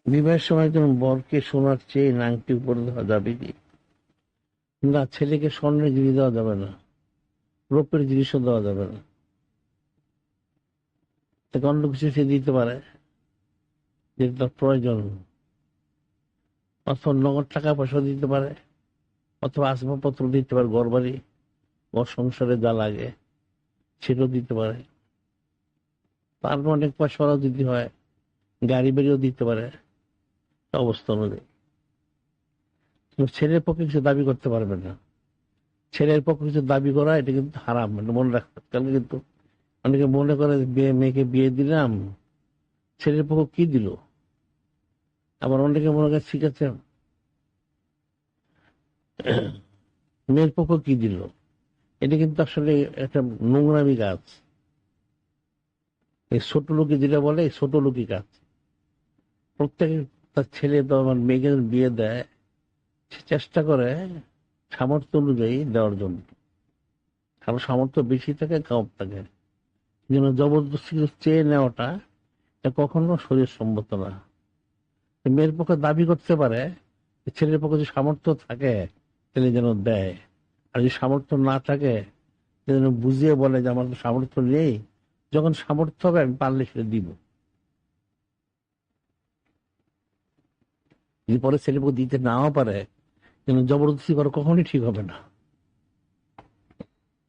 বিবাহের সময় যেন বরকে সোনার চেয়ে আংটি উপরে দেওয়া যাবে কি না, ছেলেকে স্বর্ণের জিনিস দেওয়া যাবে না, রৌপ্যের জিনিসও দেওয়া যাবে না। তাকে অন্য কিছু সে দিতে পারে যেটা তার প্রয়োজন, অথবা নগদ টাকা পয়সা দিতে পারে, অথবা আসবাবপত্র দিতে পারে, ঘর বাড়ি, ঘর সংসারে যা লাগে সেটাও দিতে পারে। তার অনেক পয়সাও দিতে হয়, গাড়ি বাড়িও দিতে পারে অবস্থা অনুযায়ী। কিন্তু ছেলের পক্ষে কিছু দাবি করতে পারবে না। ছেলের পক্ষে কিছু দাবি করা এটা কিন্তু হারাম, এটা মনে রাখতে। তাহলে কিন্তু অনেকে মনে করে বিয়ে, মেয়েকে বিয়ে দিলাম, ছেলের পক্ষ কি দিল। আবার অনেকে মনে করে ঠিক আছে মেয়ের পক্ষ কি দিল। এটা কিন্তু আসলে একটা নোংরামি কাজ। এই ছোট লোকে যেটা বলে এই ছোট লোকই কাজ। প্রত্যেকে তার ছেলে তো আমার মেয়েকে বিয়ে দেয়, সে চেষ্টা করে সামর্থ্য অনুযায়ী দেওয়ার জন্য। কারো সামর্থ্য বেশি থাকে, কম থাকে, যেন জবরদস্তি চেয়ে নেওয়াটা এটা কখনো শরীর সম্মত না। মেয়ের পক্ষে দাবি করতে পারে, ছেলের পক্ষে যদি সামর্থ্য থাকে তাহলে যেন দেয়। আর যদি সামর্থ্য না থাকে যেন বুঝিয়ে বলে যে আমার তো সামর্থ্য নেই, যখন সামর্থ্য হবে আমি পারলে সেটা দিব। যদি পরে ছেলে পক্ষ দিতে নাও পারে, যেন জবরদস্তি করা কখনই ঠিক হবে না।